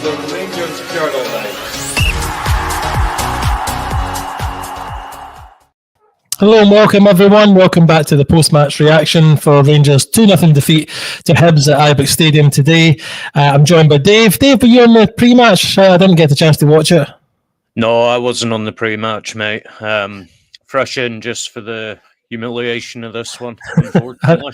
the Rangers Journal. Hello and welcome everyone. Welcome back to the post-match reaction for Rangers 2-0 defeat to Hibs at Ibrox Stadium today. I'm joined by Dave. Dave, were you on the pre-match? I didn't get the chance to watch it. No, I wasn't on the pre-match, mate. Fresh in just for the humiliation of this one, unfortunately.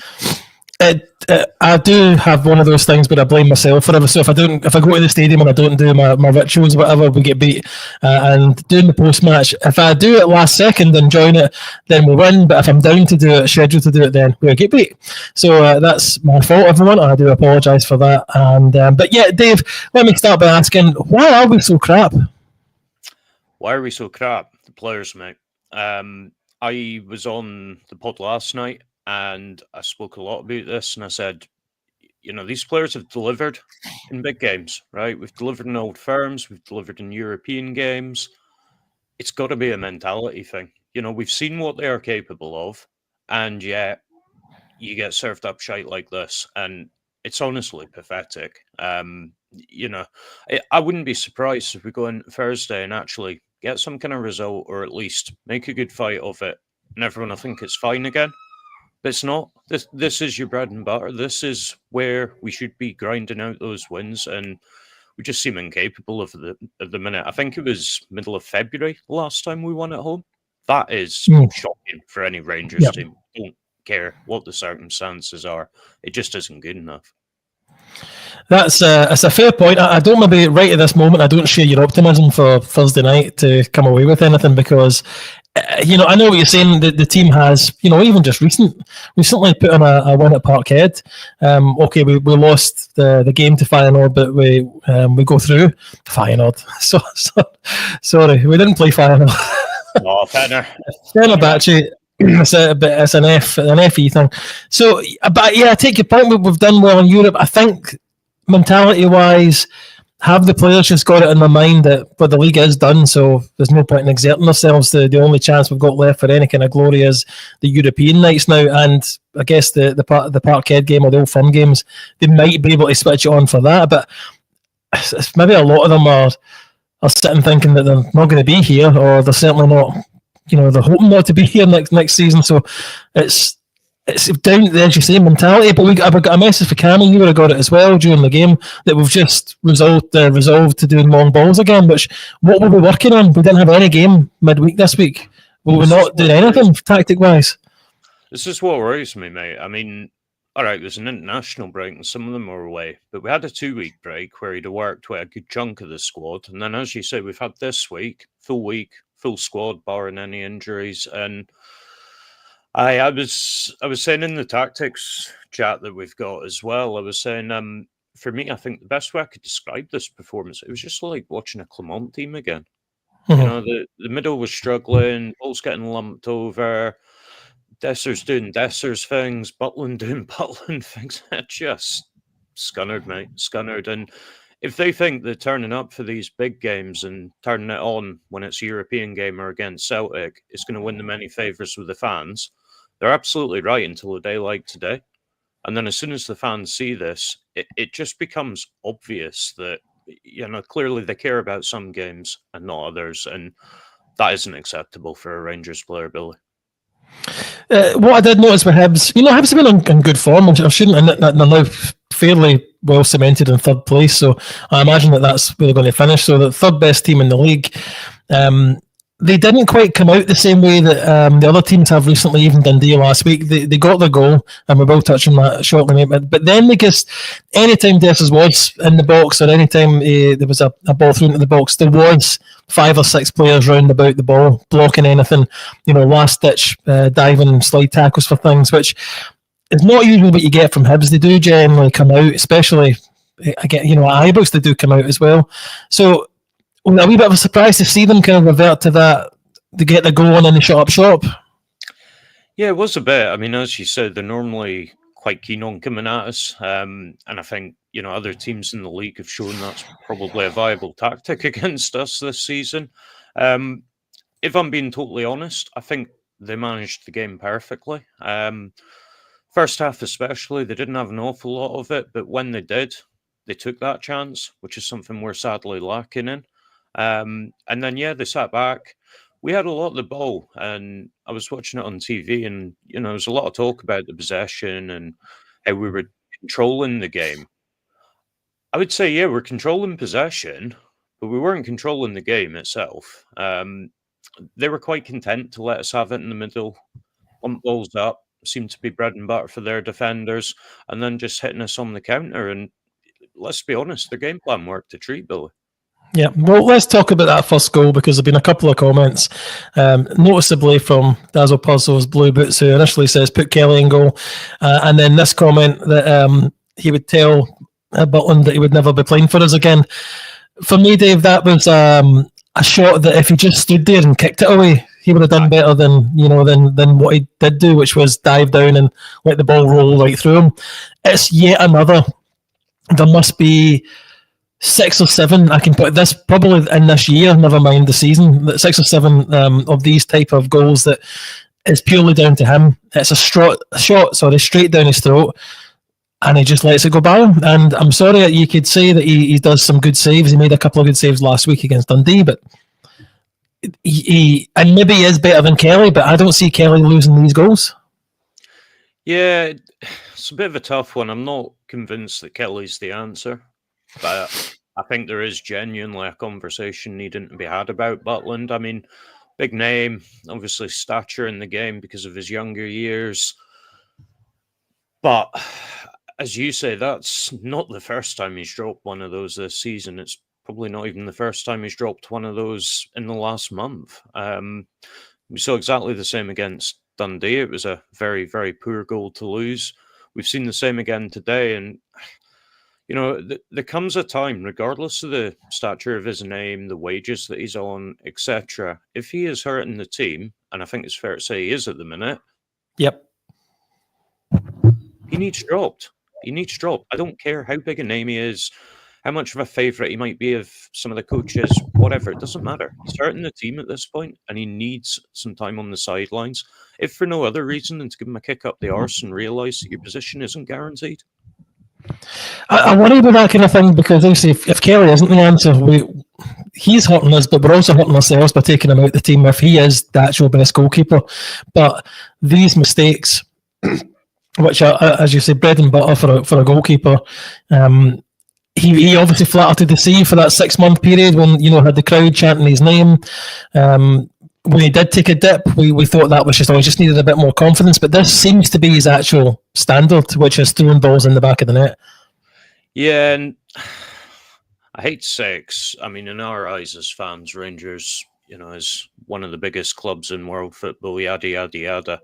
I do have one of those things, but I blame myself for it. So if I go to the stadium and I don't do my rituals, whatever, we get beat. And doing the post match, if I do it last second and join it, then we win. But if I'm down to do it, scheduled to do it, then we get beat. So that's my fault, everyone. I do apologise for that. And but yeah, Dave, let me start by asking, why are we so crap? Why are we so crap? The players, mate. I was on the pod last night, and I spoke a lot about this, and I said, you know, these players have delivered in big games, right? We've delivered in Old Firms, we've delivered in European games. It's got to be a mentality thing. You know, we've seen what they are capable of, and yet you get served up shite like this, and it's honestly pathetic. You know, I wouldn't be surprised if we go in Thursday and actually get some kind of result, or at least make a good fight of it, and everyone will think it's fine again. But it's not. This is your bread and butter. This is where we should be grinding out those wins, and we just seem incapable of the minute. I think it was middle of February the last time we won at home. That is shocking for any Rangers team. Don't care what the circumstances are. It just isn't good enough. That's a fair point. I don't maybe right at this moment. I don't share your optimism for Thursday night to come away with anything because. You know, I know what you're saying. The team has, you know, even just recently put on a win at Parkhead. Okay, we lost the game to Feyenoord, but we go through Feyenoord. So sorry, we didn't play Feyenoord. Oh, Fenerbahce. It's an FE thing. So, but yeah, I take your point. We've done well in Europe. I think mentality-wise. Have the players just got it in their mind that the league is done, so there's no point in exerting ourselves. The only chance we've got left for any kind of glory is the European nights now, and I guess the Parkhead game or the Old Firm games, they might be able to switch it on for that, but maybe a lot of them are sitting thinking that they're not going to be here, or they're certainly not, you know, they're hoping not to be here next season, so it's down to, as you say, mentality. But I've got a message for Cameron. You would have got it as well during the game that we've just resolved to doing long balls again. Which what were we working on? We didn't have any game midweek this week. We're not doing anything tactic wise. This is what worries me, mate. I mean, all right, there's an international break and some of them are away, but we had a 2-week break where he'd have worked with a good chunk of the squad, and then as you say, we've had this week, full squad, barring any injuries, and. I was saying in the tactics chat that we've got as well, I was saying, for me, I think the best way I could describe this performance, it was just like watching a Clement team again. You know, the middle was struggling, balls getting lumped over, Desser's doing Desser's things, Butland doing Butland things. Just scunnered, mate, scunnered. And if they think that turning up for these big games and turning it on when it's a European game or against Celtic is going to win them any favours with the fans, they're absolutely right until a day like today. And then as soon as the fans see this, it just becomes obvious that, you know, clearly they care about some games and not others. And that isn't acceptable for a Rangers player, Billy. What I did notice with Hibs, you know, Hibs have been in good form. I shouldn't, and they're now fairly well cemented in third place. So I imagine that's where they're going to finish. So the third best team in the league. They didn't quite come out the same way that the other teams have recently, even Dundee last week. They got their goal, and we will touch on that shortly. But then they just, anytime Dessers was in the box, or anytime there was a ball thrown into the box, there was 5 or 6 players round about the ball, blocking anything, you know, last-ditch diving slide tackles for things, which is not usually what you get from Hibs. They do generally come out, especially, again, you know, at Ibrox, they do come out as well. So, a wee bit of a surprise to see them kind of revert to that, to get the goal on and they shut up shop. Yeah, it was a bit. I mean, as you said, they're normally quite keen on coming at us. And I think, you know, other teams in the league have shown that's probably a viable tactic against us this season. If I'm being totally honest, I think they managed the game perfectly. First half especially, they didn't have an awful lot of it, but when they did, they took that chance, which is something we're sadly lacking in. And then, they sat back. We had a lot of the ball, and I was watching it on TV, and there was a lot of talk about the possession and how we were controlling the game. I would say, we're controlling possession, but we weren't controlling the game itself. They were quite content to let us have it in the middle, pump balls up, seemed to be bread and butter for their defenders, and then just hitting us on the counter. And let's be honest, their game plan worked a treat, Billy. Yeah, well, let's talk about that first goal, because there have been a couple of comments, noticeably from Dazzle Puzzle's Blue Boots, who initially says, put Kelly in goal. And then this comment that he would tell Butland that he would never be playing for us again. For me, Dave, that was a shot that if he just stood there and kicked it away, he would have done better than than what he did do, which was dive down and let the ball roll right through him. It's yet another. There must be 6 or 7. I can put this probably in this year, never mind the season. 6 or 7 of these type of goals that is purely down to him. It's a shot, straight down his throat, and he just lets it go by him. And I'm sorry, you could say that he does some good saves. He made a couple of good saves last week against Dundee, but he maybe he is better than Kelly, but I don't see Kelly losing these goals. Yeah, it's a bit of a tough one. I'm not convinced that Kelly's the answer, but I think there is genuinely a conversation needing to be had about Butland. I mean, big name, obviously stature in the game because of his younger years. But as you say, that's not the first time he's dropped one of those this season. It's probably not even the first time he's dropped one of those in the last month. We saw exactly the same against Dundee. It was a very, very poor goal to lose. We've seen the same again today. And, there comes a time, regardless of the stature of his name, the wages that he's on, etc., if he is hurting the team, and I think it's fair to say he is at the minute. Yep. He needs dropped. I don't care how big a name he is, how much of a favourite he might be of some of the coaches, whatever. It doesn't matter. He's hurting the team at this point, and he needs some time on the sidelines, if for no other reason than to give him a kick up the arse and realise that your position isn't guaranteed. I worry about that kind of thing, because obviously if Kelly isn't the answer, he's hurting us, but we're also hurting ourselves by taking him out the team if he is the actual best goalkeeper. But these mistakes, which are, as you say, bread and butter for a goalkeeper, he obviously flattered the sea for that 6-month period when had the crowd chanting his name. When he did take a dip, we thought that was just needed a bit more confidence. But this seems to be his actual standard, which is throwing balls in the back of the net. Yeah, and I hate to say it, I mean, in our eyes as fans, Rangers, is one of the biggest clubs in world football, yada, yada, yada.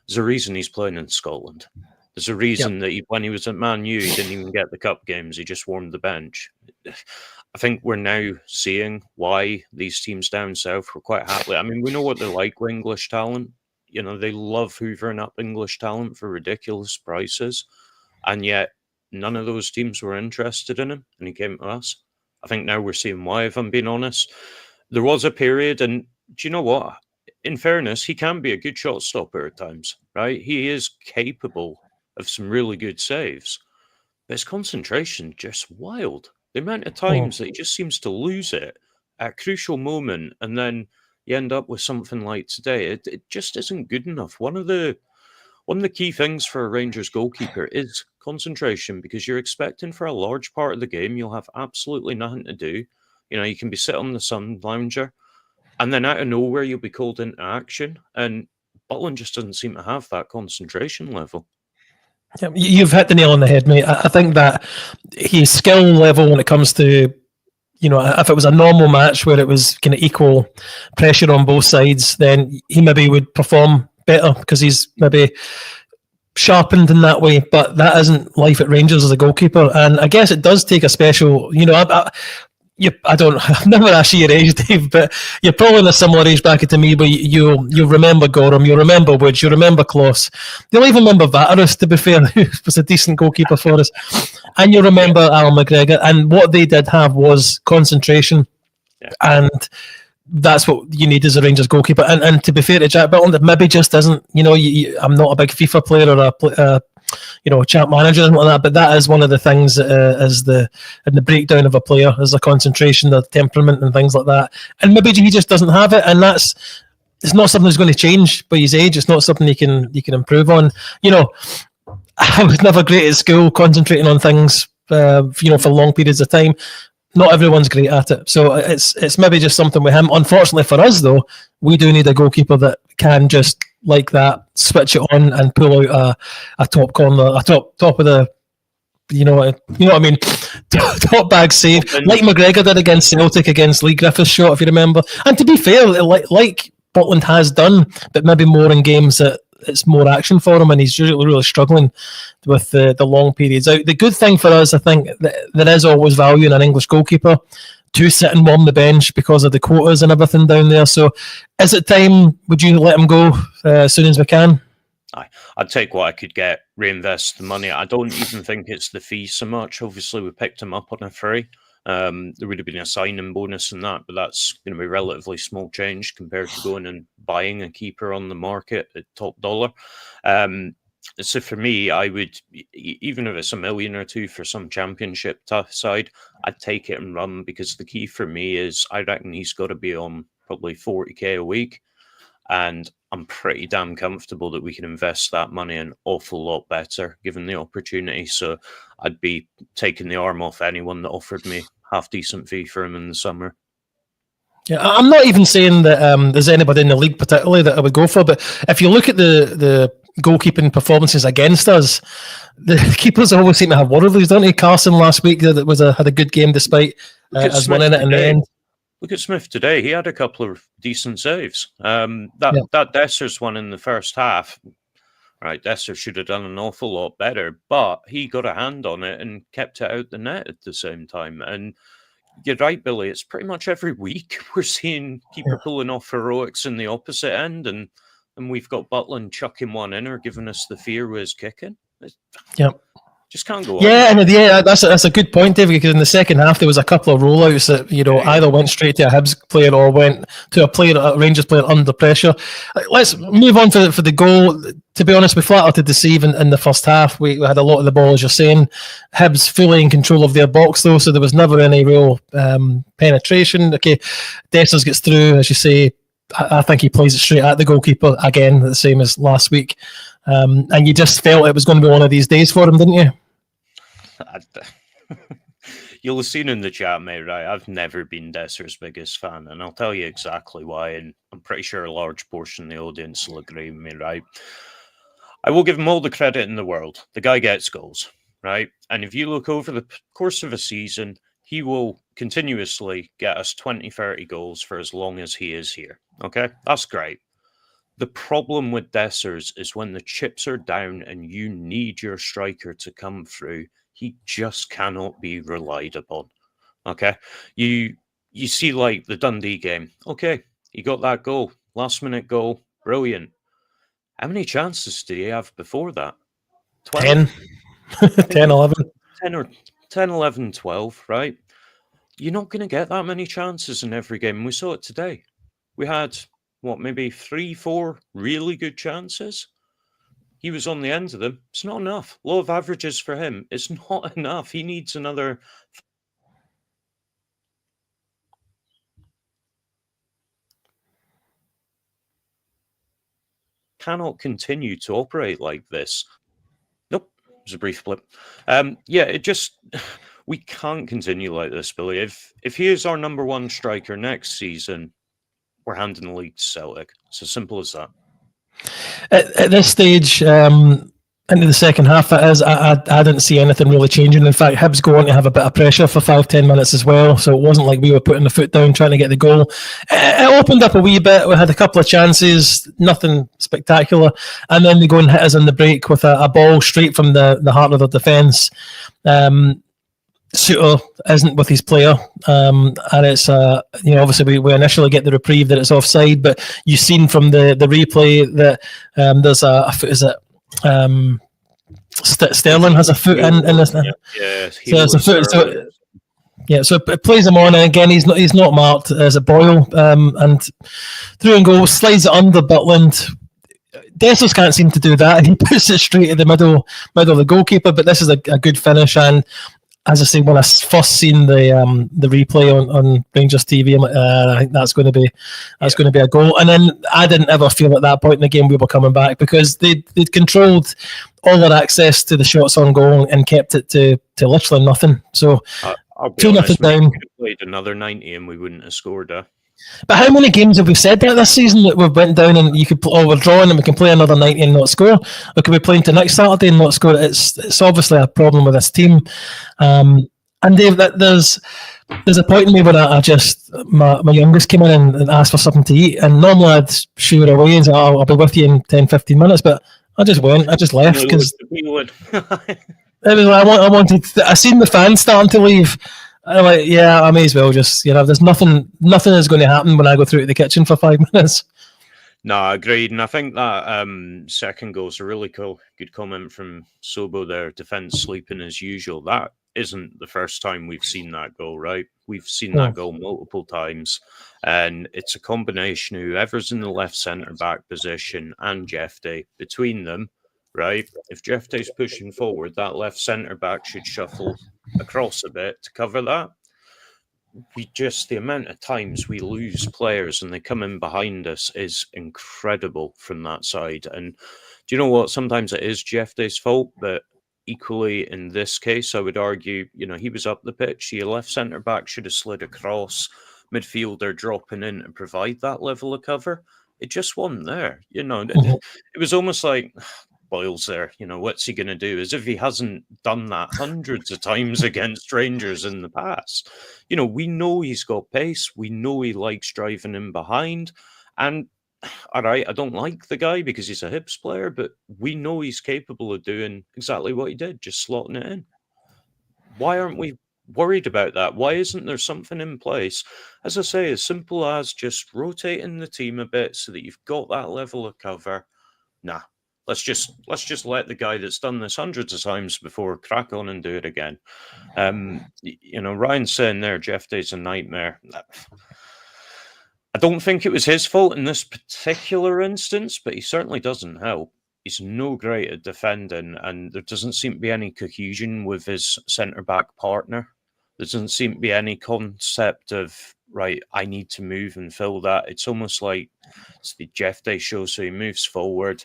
There's a reason he's playing in Scotland. There's a reason that when he was at Man U, he didn't even get the cup games. He just warmed the bench. I think we're now seeing why these teams down south were quite happy. I mean, we know what they're like with English talent. They love hoovering up English talent for ridiculous prices. And yet, none of those teams were interested in him, and he came to us. I think now we're seeing why, if I'm being honest. There was a period, and do you know what? In fairness, he can be a good shot stopper at times, right? He is capable of some really good saves. But his concentration just wild. The amount of times that he just seems to lose it at a crucial moment, and then you end up with something like today. It just isn't good enough. One of the key things for a Rangers goalkeeper is concentration, because you're expecting for a large part of the game you'll have absolutely nothing to do. You can be sitting on the sun lounger, and then out of nowhere you'll be called into action. And Butland just doesn't seem to have that concentration level. Yeah, you've hit the nail on the head, mate. I think that his skill level when it comes to, if it was a normal match where it was kind of equal pressure on both sides, then he maybe would perform better because he's maybe sharpened in that way. But that isn't life at Rangers as a goalkeeper. And I guess it does take a special, I've never asked you your age, Dave, but you're probably in a similar age bracket to me, but you'll remember Gorham, you'll remember Woods, you'll remember Kloss. You'll even remember Vaterus, to be fair, who was a decent goalkeeper for us. And you'll remember Alan McGregor. And what they did have was concentration. Yeah. And that's what you need as a Rangers goalkeeper. And to be fair to Jack Butland, it maybe just isn't, I'm not a big FIFA player or champ manager and like that. But that is one of the things that is in the breakdown of a player is the concentration, the temperament, and things like that. And maybe he just doesn't have it, and it's not something that's going to change by his age. It's not something you can improve on. I was never great at school, concentrating on things, for long periods of time. Not everyone's great at it, so it's maybe just something with him. Unfortunately for us, though, we do need a goalkeeper that can just like that switch it on and pull out a top corner, a top of the, you know what I mean, top bag save, like McGregor did against Celtic against Lee Griffiths' shot, if you remember. And to be fair, like Butland has done, but maybe more in games that it's more action for him, and he's really struggling with the long periods out. The good thing for us, I think, there is always value in an English goalkeeper to sit and warm the bench because of the quotas and everything down there. So is it time? Would you let him go as soon as we can? I'd take what I could get, reinvest the money. I don't even think it's the fee so much. Obviously, we picked him up on a free. There would have been a signing bonus in that, but that's going to be relatively small change compared to going and buying a keeper on the market at top dollar. So for me, I would, even if it's $1 million or $2 million for some championship side, I'd take it and run, because the key for me is I reckon he's got to be on probably 40k a week. And I'm pretty damn comfortable that we can invest that money an awful lot better given the opportunity. So I'd be taking the arm off anyone that offered me half decent fee for him in the summer. Yeah, I'm not even saying that there's anybody in the league particularly that I would go for, but if you look at the goalkeeping performances against us, the keepers always seem to have worries, don't they? Carson last week had a good game despite us winning it in the end. Look at Smith today. He had a couple of decent saves. That Dessers one in the first half, right? Dessers should have done an awful lot better, but he got a hand on it and kept it out the net at the same time. And you're right, Billy. It's pretty much every week we're seeing keeper pulling off heroics in the opposite end, and we've got Butland chucking one in or giving us the fear with his kicking. Just can't go on. Yeah, that's a good point, David, because in the second half there was a couple of rollouts that either went straight to a Hibs player or went to a Rangers player under pressure. Let's move on for the goal. To be honest, we flat out to deceive in the first half. We had a lot of the ball, as you're saying. Hibs fully in control of their box, though, so there was never any real penetration. Okay, Dessers gets through, as you say. I think he plays it straight at the goalkeeper again, the same as last week. And you just felt it was going to be one of these days for him, didn't you? You'll have seen in the chat, mate, right? I've never been Desser's biggest fan, and I'll tell you exactly why, and I'm pretty sure a large portion of the audience will agree with me, right? I will give him all the credit in the world. The guy gets goals, right? And if you look over the course of a season, he will continuously get us 20, 30 goals for as long as he is here. Okay? That's great. The problem with Dessers is when the chips are down and you need your striker to come through, he just cannot be relied upon. Okay? You see, like the Dundee game. Okay, he got that goal. Last minute goal. Brilliant. How many chances did he have before that? 12? 10, 11. 10, 11, 12, right? You're not going to get that many chances in every game. We saw it today. We had, maybe 3, 4 really good chances? He was on the end of them. It's not enough. Law of averages for him. It's not enough. He needs another... Cannot continue to operate like this. Nope. It was a brief blip. We can't continue like this, Billy. If he is our number one striker next season, we're handing the league to Celtic. It's as simple as that. At this stage, into the second half, I didn't see anything really changing. In fact, Hibs go on to have a bit of pressure for 5-10 minutes as well, so it wasn't like we were putting the foot down trying to get the goal. It opened up a wee bit. We had a couple of chances, nothing spectacular, and then they go and hit us in the break with a ball straight from the heart of the defence. Suter isn't with his player, and it's obviously we initially get the reprieve that it's offside, but you've seen from the replay that there's a foot. Is it Sterling has a foot in this? Yeah, so there's a foot. So it plays him on, and again he's not marked as a Boyle, and through and goal, slides it under Butland. Dessers can't seem to do that. He puts it straight in the middle of the goalkeeper. But this is a good finish. And as I say, when I first seen the replay on Rangers TV, I'm like, I think that's going to be a goal. And then I didn't ever feel at that point in the game we were coming back, because they'd controlled all their access to the shots on goal and kept it to literally nothing. So I'll be 2-0 honest, down. we could have played another 90 and we wouldn't have scored. But how many games have we said that this season, that we've went down and you could, we're drawing and we can play another 90 and not score? Or could we play into next Saturday and not score? It's obviously a problem with this team. And Dave, there's a point in me where I just, my youngest came in and asked for something to eat, and normally I'd shoo her away and say, I'll be with you in 10-15 minutes, but I just left, because it was I wanted, I seen the fans starting to leave. I'm like, yeah, I may as well just, there's nothing is going to happen when I go through to the kitchen for 5 minutes. No, agreed. And I think that second goal is a really good comment from Sobo there. Defence sleeping as usual. That isn't the first time we've seen that goal, right? We've seen that goal multiple times. And it's a combination of whoever's in the left centre-back position and Jeff Day. Between them, right? If Jeff Day's pushing forward, that left centre-back should shuffle across a bit to cover that. The amount of times we lose players and they come in behind us is incredible from that side. And do you know what? Sometimes it is Jeff Day's fault, but equally in this case, I would argue, he was up the pitch. Your left centre back should have slid across, midfielder dropping in to provide that level of cover. It just wasn't there. It was almost like Boyle's there. What's he going to do? As if he hasn't done that hundreds of times against Rangers in the past. We know he's got pace. We know he likes driving in behind. And all right, I don't like the guy because he's a Hibs player, but we know he's capable of doing exactly what he did, just slotting it in. Why aren't we worried about that? Why isn't there something in place? As I say, as simple as just rotating the team a bit so that you've got that level of cover. Nah. Let's just let the guy that's done this hundreds of times before crack on and do it again. Ryan's saying there, Jeff Day's a nightmare. I don't think it was his fault in this particular instance, but he certainly doesn't help. He's no great at defending, and there doesn't seem to be any cohesion with his centre-back partner. There doesn't seem to be any concept of, right, I need to move and fill that. It's almost like it's the Jeff Day show, so he moves forward,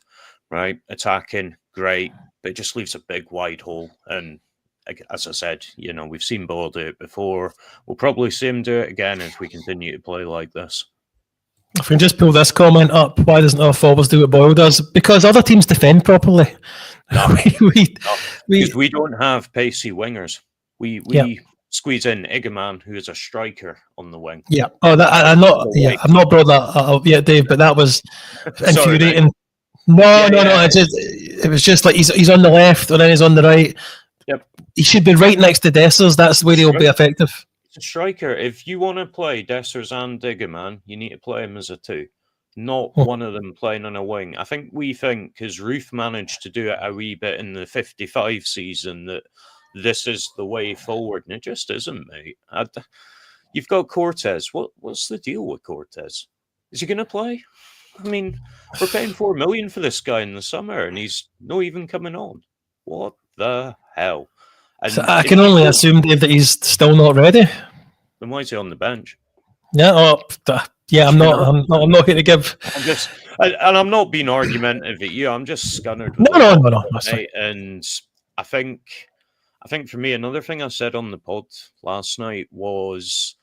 right, attacking, great, but it just leaves a big wide hole. And as I said, we've seen Boyle do it before. We'll probably see him do it again if we continue to play like this. If we can just pull this comment up, why doesn't our forwards do what Boyle does? Because other teams defend properly. No, we don't have pacey wingers. We squeeze in Iggerman, who is a striker on the wing. Yeah. Oh, I've not brought that up yet, Dave, but that was infuriating. No. It was just like he's on the left and then he's on the right. Yep. He should be right next to Dessers. That's where he'll be effective. It's a striker. If you want to play Dessers and Diggerman, you need to play him as a two, not one of them playing on a wing. I think because Ruth managed to do it a wee bit in the 55 season, that this is the way forward, and it just isn't, mate. You've got Cortez. What's the deal with Cortez? Is he going to play? I mean, we're paying $4 million for this guy in the summer, and he's not even coming on. What the hell? And so I can only assume, Dave, that he's still not ready. Then why is he on the bench? Yeah. I'm not going to give. I'm not being argumentative at you. I'm just scunnered. No. And I think for me, another thing I said on the pod last night was,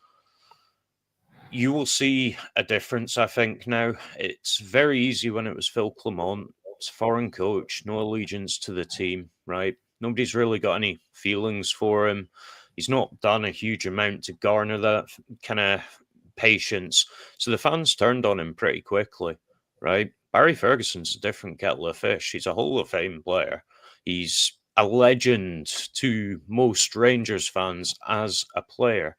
you will see a difference, I think, now. It's very easy when it was Phil Clement. It's a foreign coach, no allegiance to the team, right? Nobody's really got any feelings for him. He's not done a huge amount to garner that kind of patience. So the fans turned on him pretty quickly, right? Barry Ferguson's a different kettle of fish. He's a Hall of Fame player. He's a legend to most Rangers fans as a player.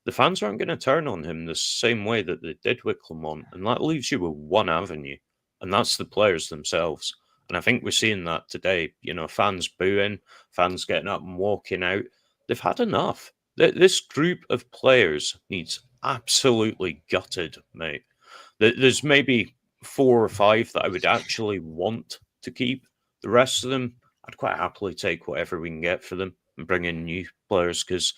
The fans aren't going to turn on him the same way that they did with Clement. And that leaves you with one avenue, and that's the players themselves. And I think we're seeing that today. Fans booing, fans getting up and walking out. They've had enough. This group of players needs absolutely gutted, mate. There's maybe 4 or 5 that I would actually want to keep. The rest of them, I'd quite happily take whatever we can get for them and bring in new players, because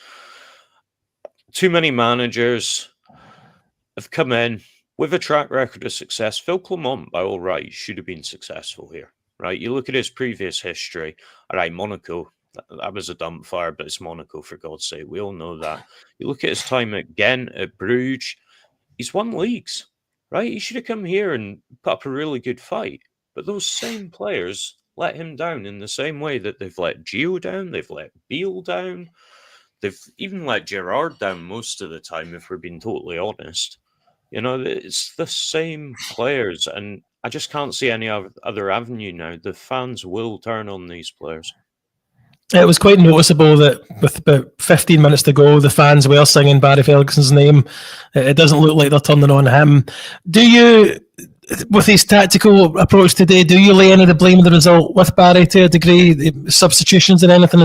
too many managers have come in with a track record of success. Phil Clement, by all rights, should have been successful here, right? You look at his previous history. All right, Monaco, that was a dump fire, but it's Monaco, for God's sake. We all know that. You look at his time at Ghent, at Bruges, he's won leagues, right? He should have come here and put up a really good fight. But those same players let him down in the same way that they've let Gio down, they've let Beale down, they've even let Gerrard down most of the time, if we're being totally honest. You know, it's the same players, and I just can't see any other avenue now. The fans will turn on these players. It was quite noticeable that with about 15 minutes to go, the fans were singing Barry Ferguson's name. It doesn't look like they're turning on him. Do you, with his tactical approach today, do you lay any of the blame of the result with Barry to a degree? Substitutions and anything?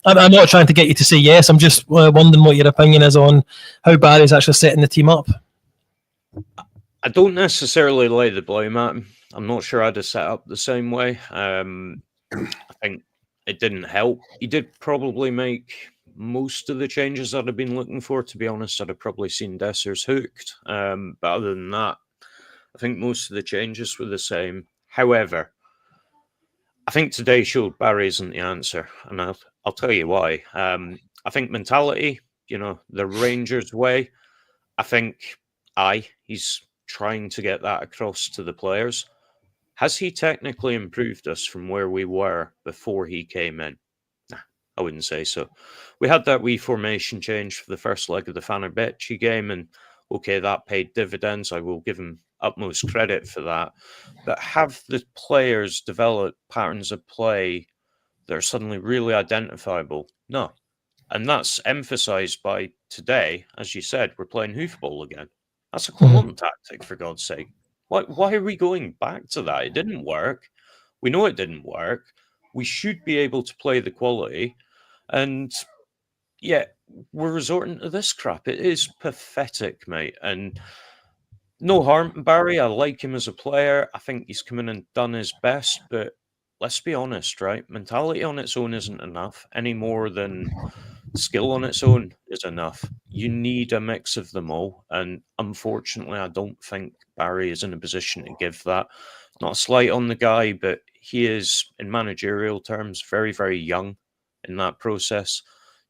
I'm not trying to get you to say yes. I'm just wondering what your opinion is on how Barry's actually setting the team up. I don't necessarily lay the blame at him. I'm not sure I'd have set up the same way. I think it didn't help. He did probably make most of the changes I'd have been looking for. To be honest, I'd have probably seen Dessers hooked. But other than that, I think most of the changes were the same. However, I think today showed Barry isn't the answer, and I'll tell you why. I think mentality, the Rangers way, I think he's trying to get that across to the players. Has he technically improved us from where we were before he came in? Nah, I wouldn't say so. We had that wee formation change for the first leg of the Fenerbahce game, and okay, that paid dividends. I will give him utmost credit for that. But have the players developed patterns of play that are suddenly really identifiable? No. And that's emphasised by today, as you said, we're playing hoofball again. That's a Clement tactic, for God's sake. Why are we going back to that? It didn't work. We know it didn't work. We should be able to play the quality. And yet, we're resorting to this crap. It is pathetic, mate. And no harm to Barry. I like him as a player. I think he's come in and done his best. But let's be honest, right? Mentality on its own isn't enough any more than skill on its own is enough. You need a mix of them all. And unfortunately, I don't think Barry is in a position to give that. Not a slight on the guy, but he is, in managerial terms, very, very young in that process.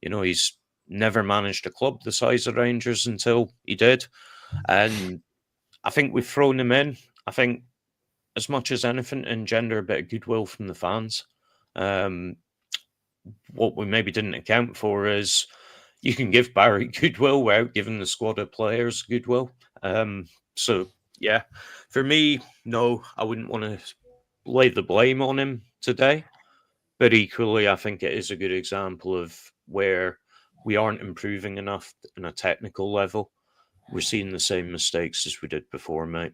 He's never managed a club the size of Rangers until he did. And I think we've thrown him in. I think as much as anything, engender a bit of goodwill from the fans. What we maybe didn't account for is you can give Barry goodwill without giving the squad of players goodwill. So, yeah, for me, no, I wouldn't want to lay the blame on him today. But equally, I think it is a good example of where we aren't improving enough on a technical level. We're seeing the same mistakes as we did before, mate.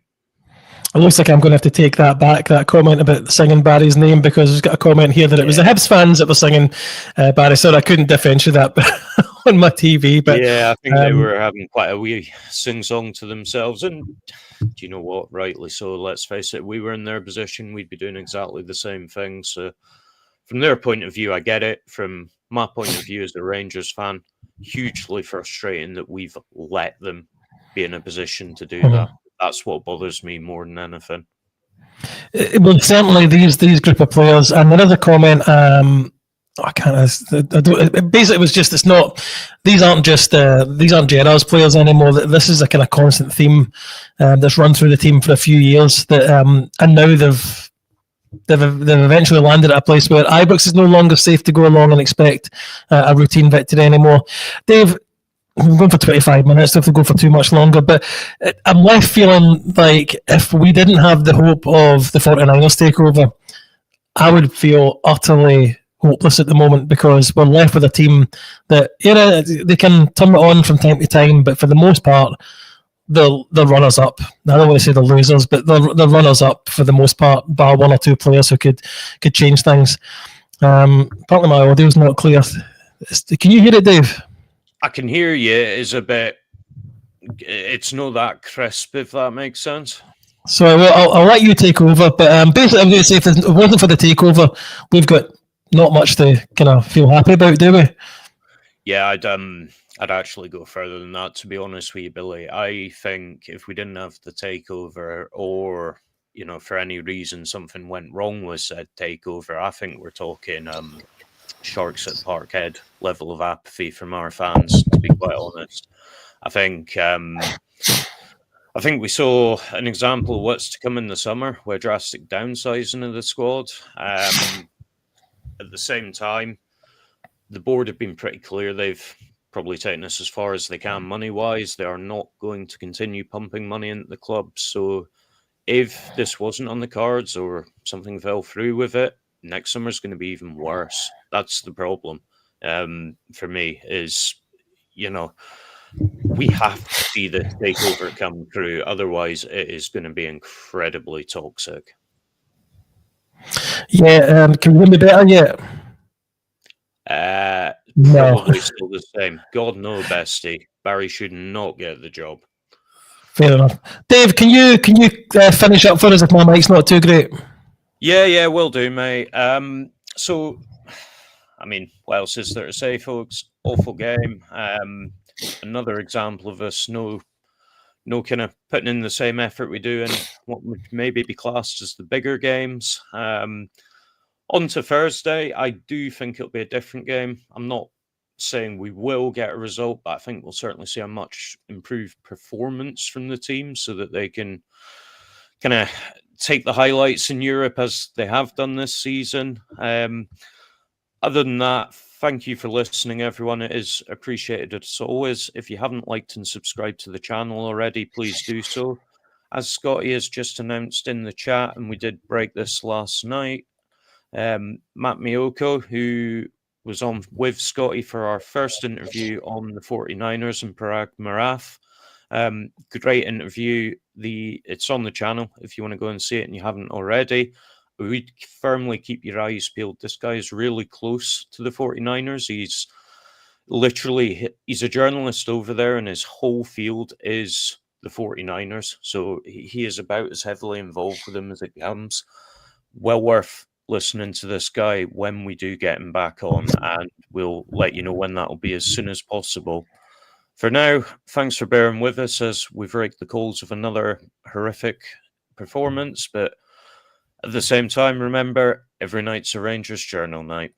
It looks like I'm going to have to take that back, that comment about singing Barry's name, because there's got a comment here that it was the Hibs fans that were singing Barry. So I couldn't differentiate that on my TV. But yeah, I think they were having quite a wee sing-song to themselves. And do you know what? Rightly so. Let's face it, we were in their position. We'd be doing exactly the same thing. So from their point of view, I get it. From my point of view as a Rangers fan, hugely frustrating that we've let them be in a position to do that. That's what bothers me more than anything. Well, certainly these group of players. And another comment, basically it was just, it's not, these aren't Gerrard's players anymore. This is a kind of constant theme that's run through the team for a few years. And now they've eventually landed at a place where Ibrox is no longer safe to go along and expect a routine victory anymore. Dave, we're going for 25 minutes, so if we go for too much longer, but I'm left feeling like if we didn't have the hope of the 49ers takeover, I would feel utterly hopeless at the moment, because we're left with a team that, they can turn it on from time to time, but for the most part, they're runners up. I don't want to say the losers, but they're runners up for the most part, bar one or two players who could change things. Apparently my audio's not clear. Can you hear it, Dave? I can hear you. It's not that crisp, if that makes sense. So I'll let you take over. But basically, I'm going to say if it wasn't for the takeover, we've got not much to kind of feel happy about, do we? Yeah, I'd actually go further than that, to be honest with you, Billy. I think if we didn't have the takeover, or for any reason something went wrong with said takeover, I think we're talking Sharks at Parkhead level of apathy from our fans, to be quite honest. I think we saw an example of what's to come in the summer, where drastic downsizing of the squad. At the same time, the board have been pretty clear. They've probably taken us as far as they can money-wise. They are not going to continue pumping money into the club. So if this wasn't on the cards or something fell through with it, next summer's going to be even worse. That's the problem for me is, we have to see this takeover come through. Otherwise, it is going to be incredibly toxic. Yeah, can you hear me better yet? Probably still the same. God no, bestie. Barry should not get the job. Fair enough. Dave, can you finish up for us if my mic's not too great? Yeah, will do, mate. So, I mean, what else is there to say, folks? Awful game. Another example of us no kind of putting in the same effort we do in what would maybe be classed as the bigger games. On to Thursday, I do think it'll be a different game. I'm not saying we will get a result, but I think we'll certainly see a much improved performance from the team so that they can kind of take the highlights in Europe as they have done this season. Other than that, thank you for listening, everyone. It is appreciated as always. If you haven't liked and subscribed to the channel already, please do so. As Scotty has just announced in the chat, and we did break this last night, Matt Miyoko, who was on with Scotty for our first interview on the 49ers and Parag Marath. Great interview. It's on the channel if you want to go and see it and you haven't already. We firmly keep your eyes peeled. This guy is really close to the 49ers. He's a journalist over there, and his whole field is the 49ers. So he is about as heavily involved with them as it comes. Well worth listening to this guy when we do get him back on, and we'll let you know when that will be as soon as possible. For now, thanks for bearing with us as we've raked the coals of another horrific performance, but at the same time, remember, every night's a Rangers Journal night.